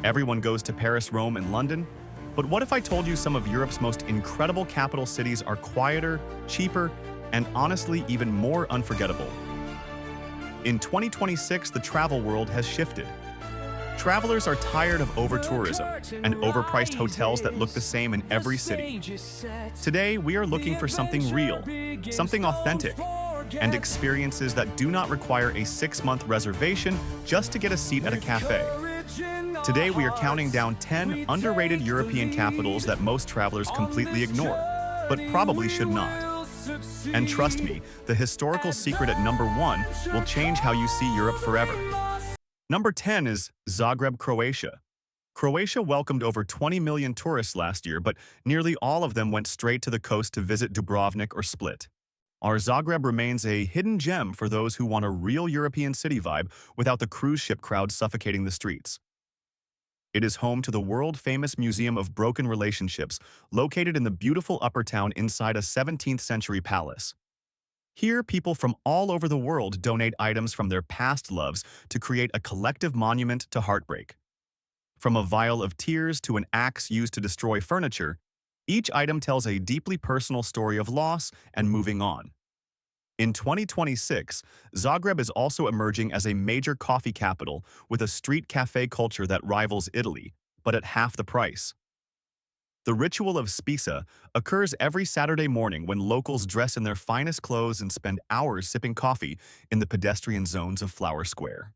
Everyone goes to Paris, Rome, and London. But what if I told you some of Europe's most incredible capital cities are quieter, cheaper, and honestly even more unforgettable? In 2026, the travel world has shifted. Travelers are tired of over-tourism and overpriced hotels that look the same in every city. Today, we are looking for something real, something authentic, and experiences that do not require a 6-month reservation just to get a seat at a cafe. Today, we are counting down 10 underrated European capitals that most travelers completely ignore, but probably should not. And trust me, the historical secret at number 1 will change how you see Europe forever. Number 10 is Zagreb, Croatia. Croatia welcomed over 20 million tourists last year, but nearly all of them went straight to the coast to visit Dubrovnik or Split. Our Zagreb remains a hidden gem for those who want a real European city vibe without the cruise ship crowd suffocating the streets. It is home to the world-famous Museum of Broken Relationships, located in the beautiful upper town inside a 17th-century palace. Here, people from all over the world donate items from their past loves to create a collective monument to heartbreak. From a vial of tears to an axe used to destroy furniture, each item tells a deeply personal story of loss and moving on. In 2026, Zagreb is also emerging as a major coffee capital with a street cafe culture that rivals Italy, but at half the price. The ritual of spisa occurs every Saturday morning when locals dress in their finest clothes and spend hours sipping coffee in the pedestrian zones of Flower Square.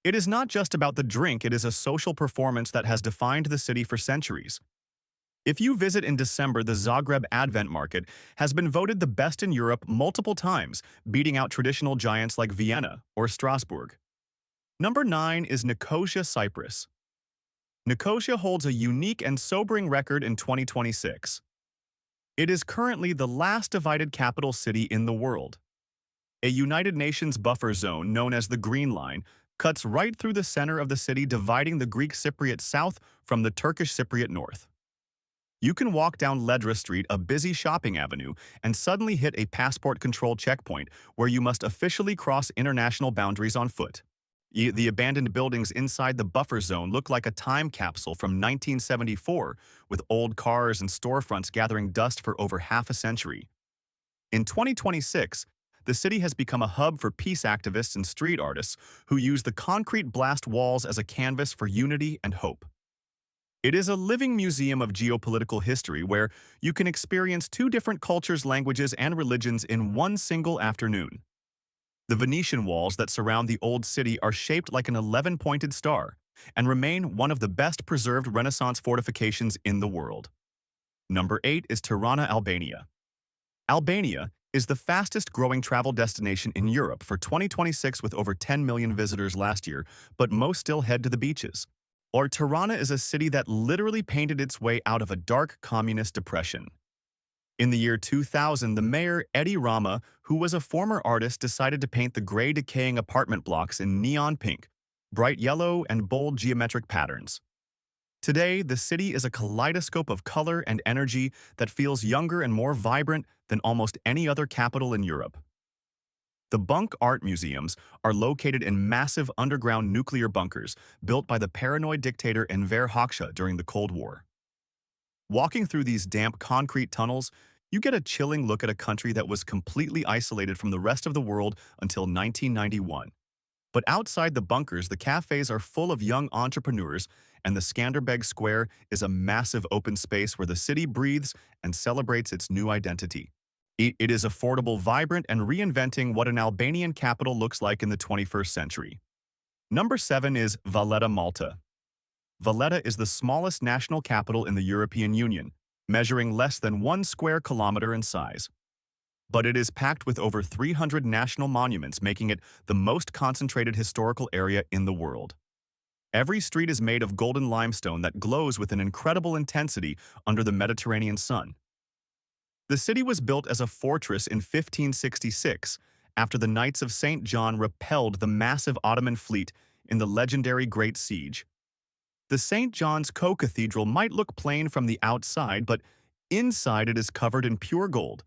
It is not just about the drink, it is a social performance that has defined the city for centuries. If you visit in December, the Zagreb Advent Market has been voted the best in Europe multiple times, beating out traditional giants like Vienna or Strasbourg. Number 9 is Nicosia, Cyprus. Nicosia holds a unique and sobering record in 2026. It is currently the last divided capital city in the world. A United Nations buffer zone known as the Green Line cuts right through the center of the city, dividing the Greek Cypriot south from the Turkish Cypriot north. You can walk down Ledra Street, a busy shopping avenue, and suddenly hit a passport control checkpoint where you must officially cross international boundaries on foot. The abandoned buildings inside the buffer zone look like a time capsule from 1974, with old cars and storefronts gathering dust for over half a century. In 2026, the city has become a hub for peace activists and street artists who use the concrete blast walls as a canvas for unity and hope. It is a living museum of geopolitical history where you can experience 2 different cultures, languages, and religions in one single afternoon. The Venetian walls that surround the old city are shaped like an 11-pointed star and remain one of the best preserved Renaissance fortifications in the world. Number 8 is Tirana, Albania. Albania is the fastest-growing travel destination in Europe for 2026 with over 10 million visitors last year, but most still head to the beaches. Or Tirana is a city that literally painted its way out of a dark communist depression. In the year 2000, the mayor, Edi Rama, who was a former artist, decided to paint the gray, decaying apartment blocks in neon pink, bright yellow, and bold geometric patterns. Today, the city is a kaleidoscope of color and energy that feels younger and more vibrant than almost any other capital in Europe. The Bunk Art Museums are located in massive underground nuclear bunkers built by the paranoid dictator Enver Hoxha during the Cold War. Walking through these damp concrete tunnels, you get a chilling look at a country that was completely isolated from the rest of the world until 1991. But outside the bunkers, the cafes are full of young entrepreneurs, and the Skanderbeg Square is a massive open space where the city breathes and celebrates its new identity. It is affordable, vibrant, and reinventing what an Albanian capital looks like in the 21st century. Number 7 is Valletta, Malta. Valletta is the smallest national capital in the European Union, measuring less than 1 square kilometer in size. But it is packed with over 300 national monuments, making it the most concentrated historical area in the world. Every street is made of golden limestone that glows with an incredible intensity under the Mediterranean sun. The city was built as a fortress in 1566, after the Knights of St. John repelled the massive Ottoman fleet in the legendary Great Siege. The St. John's Co-Cathedral might look plain from the outside, but inside it is covered in pure gold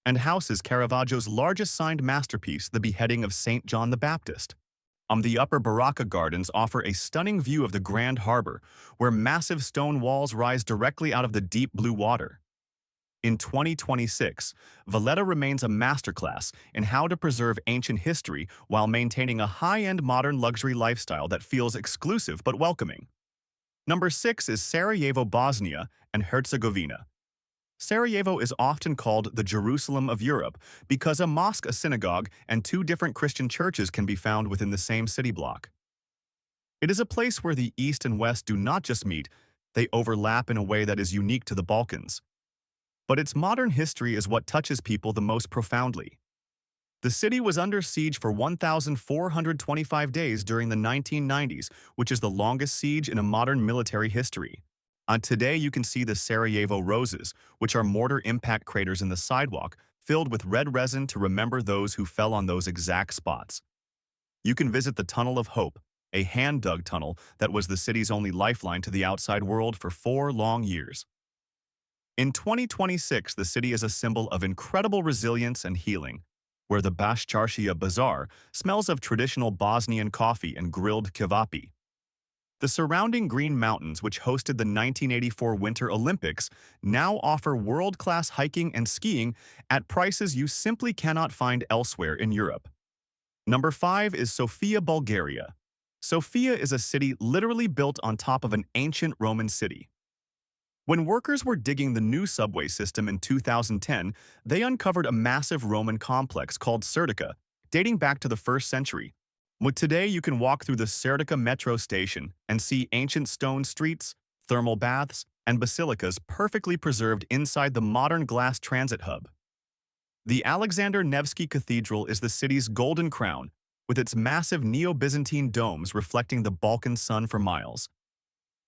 and houses Caravaggio's largest signed masterpiece, the Beheading of St. John the Baptist. The Upper Baraka Gardens offer a stunning view of the Grand Harbor, where massive stone walls rise directly out of the deep blue water. In 2026, Valletta remains a masterclass in how to preserve ancient history while maintaining a high-end modern luxury lifestyle that feels exclusive but welcoming. Number 6 is Sarajevo, Bosnia and Herzegovina. Sarajevo is often called the Jerusalem of Europe because a mosque, a synagogue, and two different Christian churches can be found within the same city block. It is a place where the East and West do not just meet, they overlap in a way that is unique to the Balkans. But its modern history is what touches people the most profoundly. The city was under siege for 1,425 days during the 1990s, which is the longest siege in a modern military history. Today, you can see the Sarajevo roses, which are mortar impact craters in the sidewalk, filled with red resin to remember those who fell on those exact spots. You can visit the Tunnel of Hope, a hand-dug tunnel that was the city's only lifeline to the outside world for 4 long years. In 2026, the city is a symbol of incredible resilience and healing, where the Bashcharshia Bazaar smells of traditional Bosnian coffee and grilled kvapi. The surrounding Green Mountains, which hosted the 1984 Winter Olympics, now offer world-class hiking and skiing at prices you simply cannot find elsewhere in Europe. Number 5 is Sofia, Bulgaria. Sofia is a city literally built on top of an ancient Roman city. When workers were digging the new subway system in 2010, they uncovered a massive Roman complex called Serdica, dating back to the 1st century. Today, you can walk through the Serdica metro station and see ancient stone streets, thermal baths, and basilicas perfectly preserved inside the modern glass transit hub. The Alexander Nevsky Cathedral is the city's golden crown, with its massive Neo-Byzantine domes reflecting the Balkan sun for miles.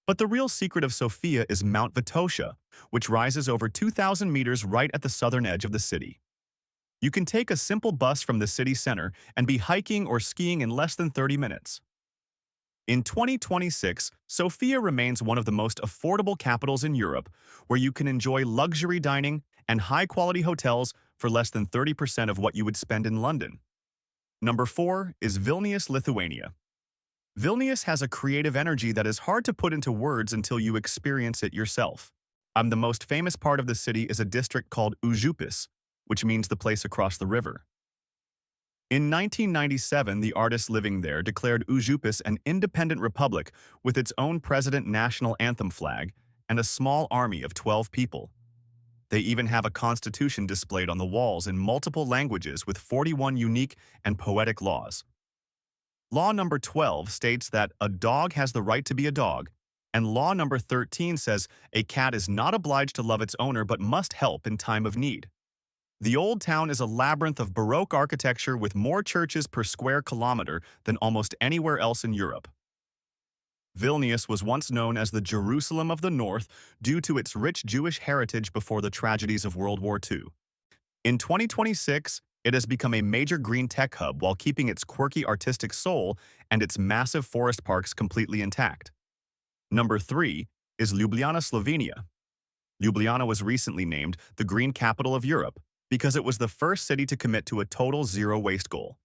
But the real secret of Sofia is Mount Vitosha, which rises over 2,000 meters right at the southern edge of the city. You can take a simple bus from the city center and be hiking or skiing in less than 30 minutes. In 2026, Sofia remains one of the most affordable capitals in Europe, where you can enjoy luxury dining and high-quality hotels for less than 30% of what you would spend in London. Number 4 is Vilnius, Lithuania. Vilnius has a creative energy that is hard to put into words until you experience it yourself. The most famous part of the city is a district called Užupis, which means the place across the river. In 1997, the artists living there declared Užupis an independent republic with its own president national anthem flag and a small army of 12 people. They even have a constitution displayed on the walls in multiple languages with 41 unique and poetic laws. Law number 12 states that a dog has the right to be a dog, and law number 13 says a cat is not obliged to love its owner but must help in time of need. The Old Town is a labyrinth of Baroque architecture with more churches per square kilometer than almost anywhere else in Europe. Vilnius was once known as the Jerusalem of the North due to its rich Jewish heritage before the tragedies of World War II. In 2026, it has become a major green tech hub while keeping its quirky artistic soul and its massive forest parks completely intact. Number 3 is Ljubljana, Slovenia. Ljubljana was recently named the Green Capital of Europe because it was the first city to commit to a total zero waste goal.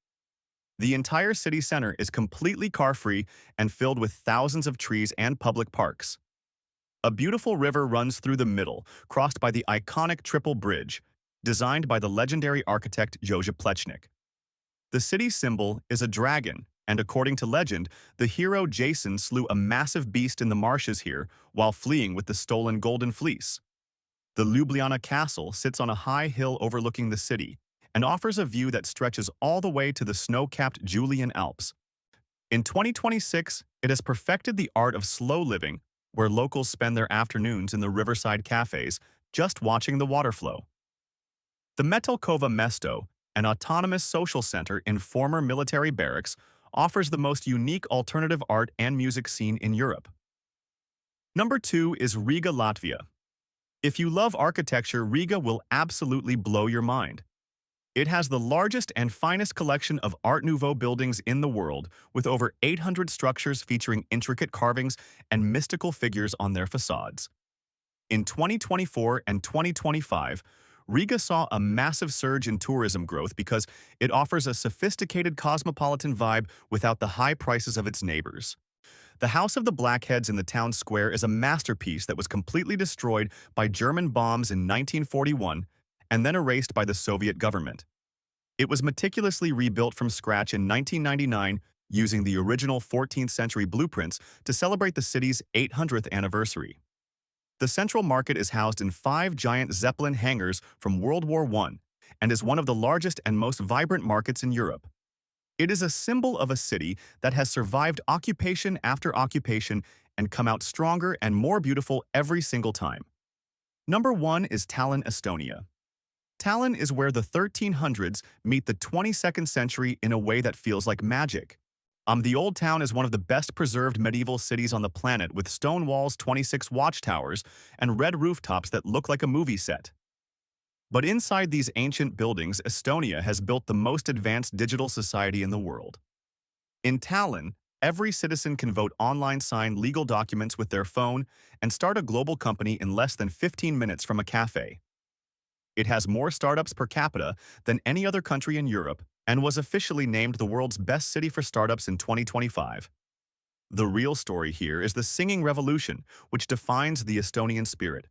The entire city center is completely car-free and filled with thousands of trees and public parks. A beautiful river runs through the middle, crossed by the iconic Triple Bridge, designed by the legendary architect Jože Plečnik. The city's symbol is a dragon, and according to legend, the hero Jason slew a massive beast in the marshes here while fleeing with the stolen Golden Fleece. The Ljubljana Castle sits on a high hill overlooking the city and offers a view that stretches all the way to the snow-capped Julian Alps. In 2026, it has perfected the art of slow living, where locals spend their afternoons in the riverside cafes just watching the water flow. The Metelkova Mesto, an autonomous social center in former military barracks, offers the most unique alternative art and music scene in Europe. Number 2 is Riga, Latvia. If you love architecture, Riga will absolutely blow your mind. It has the largest and finest collection of Art Nouveau buildings in the world, with over 800 structures featuring intricate carvings and mystical figures on their facades. In 2024 and 2025, Riga saw a massive surge in tourism growth because it offers a sophisticated cosmopolitan vibe without the high prices of its neighbors. The House of the Blackheads in the town square is a masterpiece that was completely destroyed by German bombs in 1941 and then erased by the Soviet government. It was meticulously rebuilt from scratch in 1999 using the original 14th century blueprints to celebrate the city's 800th anniversary. The central market is housed in 5 giant Zeppelin hangars from World War I and is one of the largest and most vibrant markets in Europe. It is a symbol of a city that has survived occupation after occupation and come out stronger and more beautiful every single time. Number 1 is Tallinn, Estonia. Tallinn is where the 1300s meet the 22nd century in a way that feels like magic. The old town is one of the best preserved medieval cities on the planet with stone walls, 26 watchtowers, and red rooftops that look like a movie set. But inside these ancient buildings, Estonia has built the most advanced digital society in the world. In Tallinn, every citizen can vote online, sign legal documents with their phone, and start a global company in less than 15 minutes from a café. It has more startups per capita than any other country in Europe and was officially named the world's best city for startups in 2025. The real story here is the singing revolution, which defines the Estonian spirit.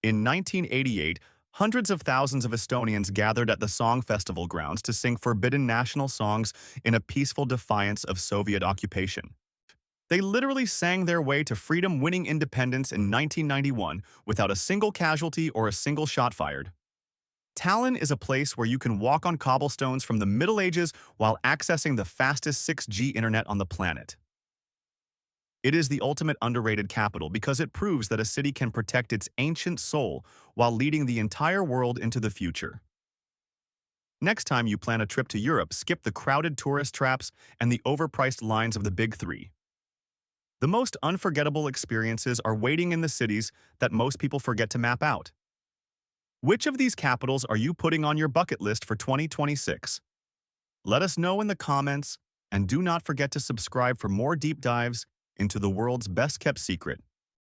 In 1988, hundreds of thousands of Estonians gathered at the Song Festival grounds to sing forbidden national songs in a peaceful defiance of Soviet occupation. They literally sang their way to freedom, winning independence in 1991 without a single casualty or a single shot fired. Tallinn is a place where you can walk on cobblestones from the Middle Ages while accessing the fastest 6G internet on the planet. It is the ultimate underrated capital because it proves that a city can protect its ancient soul while leading the entire world into the future. Next time you plan a trip to Europe, skip the crowded tourist traps and the overpriced lines of the big three. The most unforgettable experiences are waiting in the cities that most people forget to map out. Which of these capitals are you putting on your bucket list for 2026? Let us know in the comments, and do not forget to subscribe for more deep dives into the world's best-kept secret.